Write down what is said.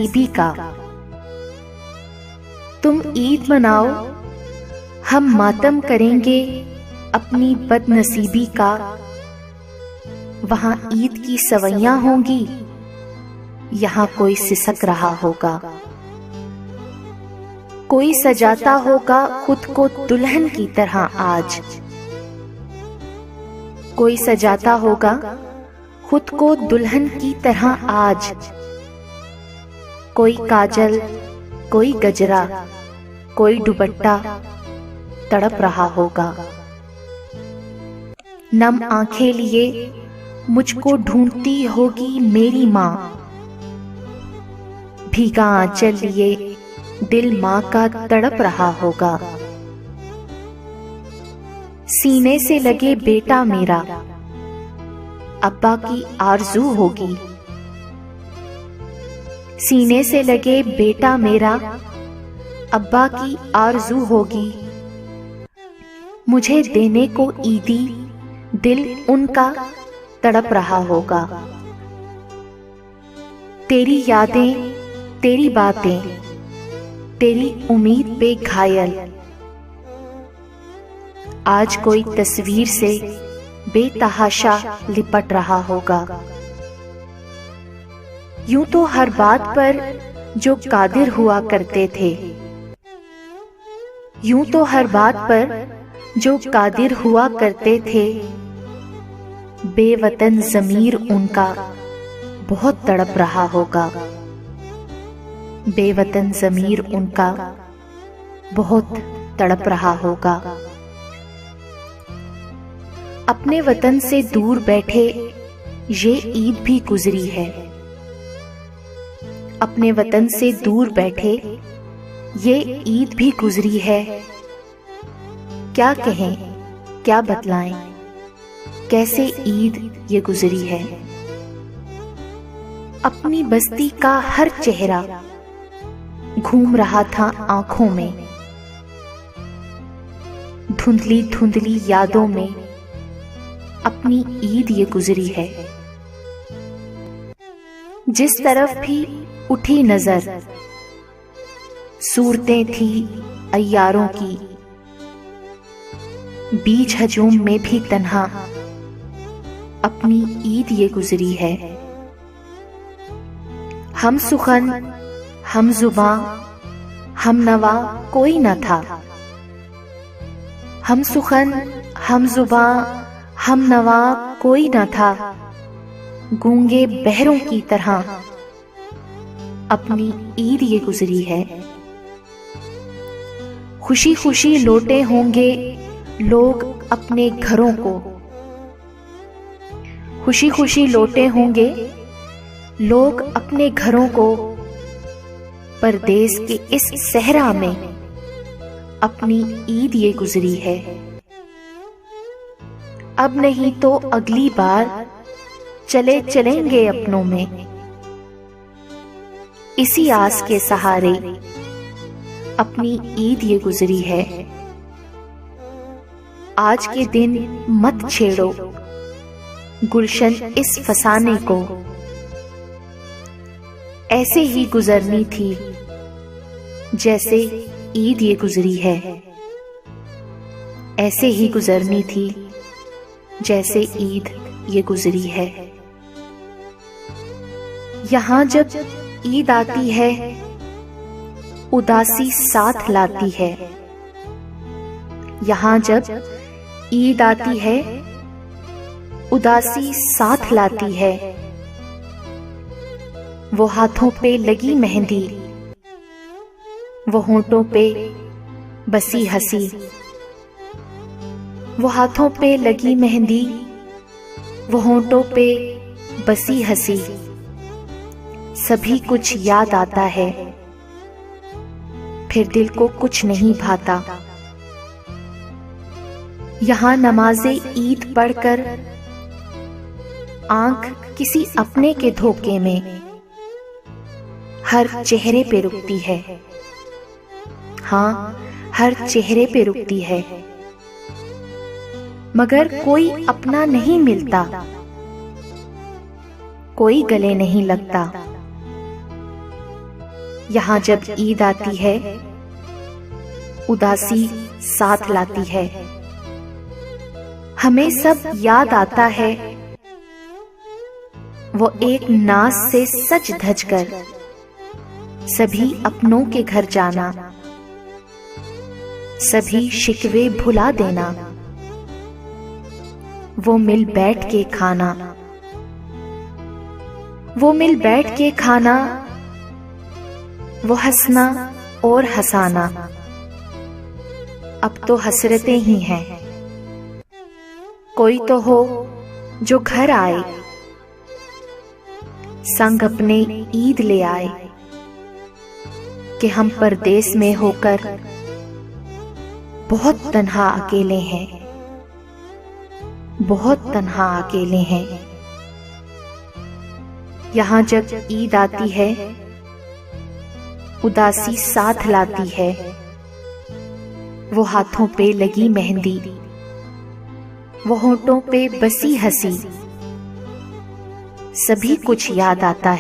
नसीबी का। तुम ईद मनाओ, हम मातम करेंगे अपनी बदनसीबी का। वहां ईद की सवैयां होंगी, यहाँ कोई सिसक रहा होगा। कोई सजाता होगा खुद को दुल्हन की तरह आज। कोई सजाता होगा खुद को दुल्हन की तरह आज। कोई काजल, कोई गजरा, कोई दुपट्टा तड़प रहा होगा। नम आंखें लिए मुझको ढूंढती होगी मेरी माँ। भीगा आंचल लिए दिल माँ का तड़प रहा होगा। सीने से लगे बेटा मेरा, अब्बा की आरज़ू होगी। सीने से लगे बेटा मेरा, अब्बा की आरज़ू होगी। मुझे देने को ईदी दिल उनका तड़प रहा होगा। तेरी यादें, तेरी बातें, तेरी उम्मीद पे घायल। आज कोई तस्वीर से बेतहाशा लिपट रहा होगा। यूं तो हर बात पर जो कादिर हुआ करते थे, यूं तो हर बात पर जो कादिर हुआ करते थे, बेवतन ज़मीर उनका बहुत तड़प रहा होगा। बेवतन ज़मीर उनका बहुत तड़प रहा होगा। अपने वतन से दूर बैठे ये ईद भी गुजरी है। अपने वतन से दूर बैठे ये ईद भी गुजरी है। क्या कहें, क्या बतलाएं, कैसे ईद ये गुजरी है। अपनी बस्ती का हर चेहरा घूम रहा था आंखों में। धुंधली धुंधली यादों में अपनी ईद ये गुजरी है। जिस तरफ भी उठी नजर सूरतें थी अय्यारों की। बीच हजूम में भी तन्हा अपनी ईद ये गुजरी है। हम सुखन, हम जुबां, हम नवा कोई न था। हम सुखन, हम जुबां, हम नवा कोई न था। गूंगे बहरों की तरह अपनी ईद ये गुजरी है। खुशी खुशी लौटे होंगे लोग अपने घरों को। खुशी खुशी लौटे होंगे लोग अपने घरों को। परदेस के इस सहरा में अपनी ईद ये गुजरी है। अब नहीं तो अगली बार चले चलेंगे अपनों में। इसी आस के सहारे अपनी ईद ये गुजरी है। आज के दिन मत छेड़ो गुलशन इस फसाने को। ऐसे ही गुजरनी थी जैसे ईद ये गुजरी है। ऐसे ही गुजरनी थी जैसे ईद ये गुजरी है। यहाँ जब ईद आती है उदासी साथ लाती है। यहाँ जब ईद आती है उदासी साथ लाती है। वो हाथों पे लगी मेहंदी, वो होंठों पे बसी हंसी। वो हाथों पे लगी मेहंदी, वो होंठों पे बसी हंसी। सभी कुछ याद आता है, फिर दिल को कुछ नहीं भाता। यहाँ नमाज़े ईद पढ़कर आंख किसी अपने के धोखे में हर चेहरे पे रुकती है। हाँ, हर चेहरे पे रुकती है, मगर कोई अपना नहीं मिलता, कोई गले नहीं लगता। यहाँ जब ईद आती है, उदासी साथ लाती है। हमें सब याद आता है, वो एक नाज से सज धज कर सभी अपनों के घर जाना, सभी शिकवे भुला देना, वो मिल बैठ के खाना, वो मिल बैठ के खाना, वो हंसना और हंसाना। अब तो हसरतें ही हैं, कोई तो हो जो घर आए, संग अपने ईद ले आए, कि हम परदेस में होकर बहुत तन्हा अकेले हैं, बहुत तन्हा अकेले हैं। यहाँ जब ईद आती है, उदासी साथ लाती है, वो हाथों पे लगी मेहंदी, वो होठों पे बसी हंसी, सभी कुछ याद आता है।